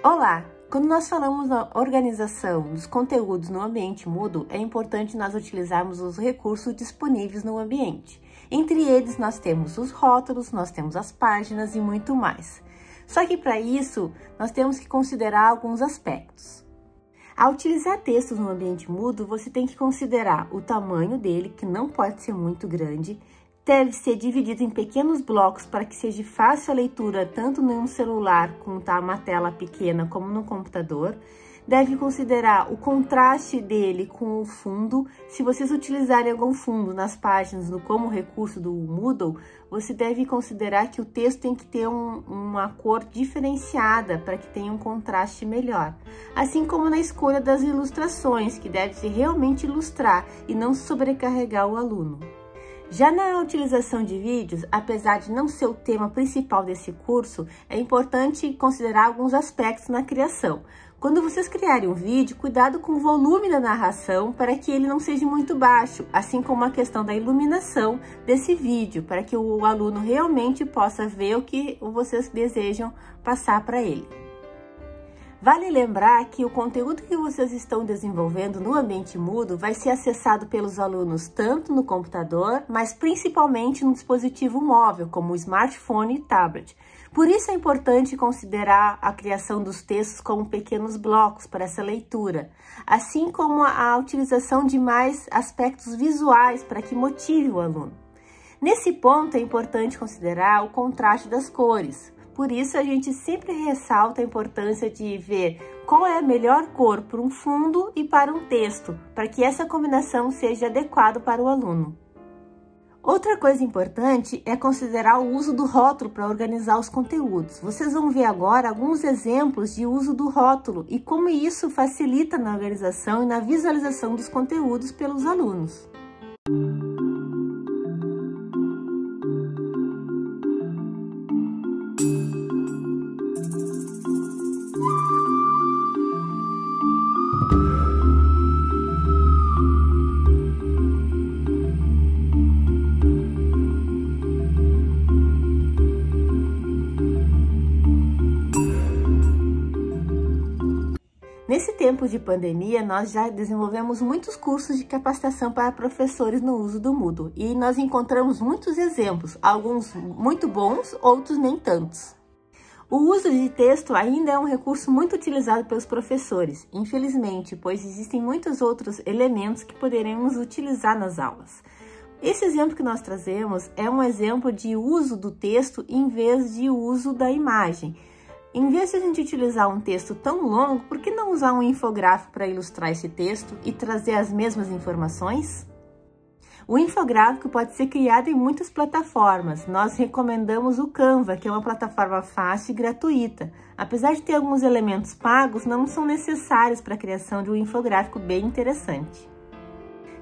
Olá! Quando nós falamos na organização dos conteúdos no ambiente Moodle, é importante nós utilizarmos os recursos disponíveis no ambiente. Entre eles, nós temos os rótulos, nós temos as páginas e muito mais. Só que para isso, nós temos que considerar alguns aspectos. Ao utilizar textos no ambiente Moodle, você tem que considerar o tamanho dele, que não pode ser muito grande, deve ser dividido em pequenos blocos para que seja fácil a leitura tanto no celular, com uma tela pequena, como no computador. Deve considerar o contraste dele com o fundo. Se vocês utilizarem algum fundo nas páginas como recurso do Moodle, você deve considerar que o texto tem que ter uma cor diferenciada para que tenha um contraste melhor. Assim como na escolha das ilustrações, que deve ser realmente ilustrar e não sobrecarregar o aluno. Já na utilização de vídeos, apesar de não ser o tema principal desse curso, é importante considerar alguns aspectos na criação. Quando vocês criarem um vídeo, cuidado com o volume da narração para que ele não seja muito baixo, assim como a questão da iluminação desse vídeo, para que o aluno realmente possa ver o que vocês desejam passar para ele. Vale lembrar que o conteúdo que vocês estão desenvolvendo no ambiente Moodle vai ser acessado pelos alunos tanto no computador, mas principalmente no dispositivo móvel, como o smartphone e tablet. Por isso é importante considerar a criação dos textos como pequenos blocos para essa leitura, assim como a utilização de mais aspectos visuais para que motive o aluno. Nesse ponto é importante considerar o contraste das cores. Por isso, a gente sempre ressalta a importância de ver qual é a melhor cor para um fundo e para um texto, para que essa combinação seja adequada para o aluno. Outra coisa importante é considerar o uso do rótulo para organizar os conteúdos. Vocês vão ver agora alguns exemplos de uso do rótulo e como isso facilita na organização e na visualização dos conteúdos pelos alunos. Nesse tempo de pandemia, nós já desenvolvemos muitos cursos de capacitação para professores no uso do Moodle e nós encontramos muitos exemplos, alguns muito bons, outros nem tantos. O uso de texto ainda é um recurso muito utilizado pelos professores, infelizmente, pois existem muitos outros elementos que poderemos utilizar nas aulas. Esse exemplo que nós trazemos é um exemplo de uso do texto em vez de uso da imagem. Em vez de a gente utilizar um texto tão longo, por que não usar um infográfico para ilustrar esse texto e trazer as mesmas informações? O infográfico pode ser criado em muitas plataformas. Nós recomendamos o Canva, que é uma plataforma fácil e gratuita. Apesar de ter alguns elementos pagos, não são necessários para a criação de um infográfico bem interessante.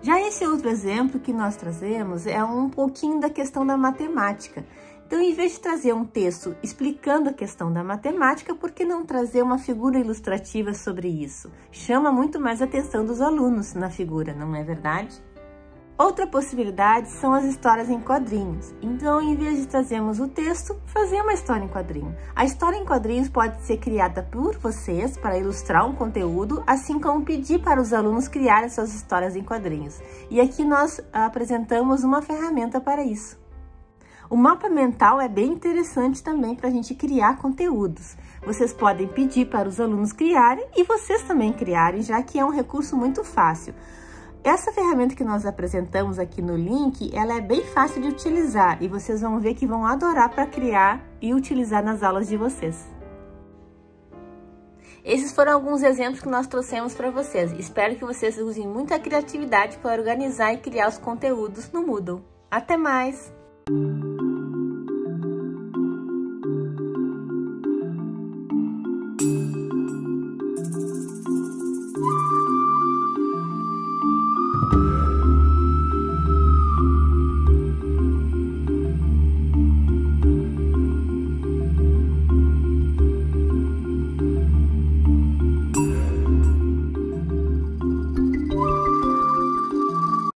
Já esse outro exemplo que nós trazemos é um pouquinho da questão da matemática. Então, em vez de trazer um texto explicando a questão da matemática, por que não trazer uma figura ilustrativa sobre isso? Chama muito mais a atenção dos alunos na figura, não é verdade? Outra possibilidade são as histórias em quadrinhos. Então, em vez de trazermos o texto, fazer uma história em quadrinho. A história em quadrinhos pode ser criada por vocês para ilustrar um conteúdo, assim como pedir para os alunos criarem suas histórias em quadrinhos. E aqui nós apresentamos uma ferramenta para isso. O mapa mental é bem interessante também para a gente criar conteúdos. Vocês podem pedir para os alunos criarem e vocês também criarem, já que é um recurso muito fácil. Essa ferramenta que nós apresentamos aqui no link, ela é bem fácil de utilizar e vocês vão ver que vão adorar para criar e utilizar nas aulas de vocês. Esses foram alguns exemplos que nós trouxemos para vocês. Espero que vocês usem muita criatividade para organizar e criar os conteúdos no Moodle. Até mais!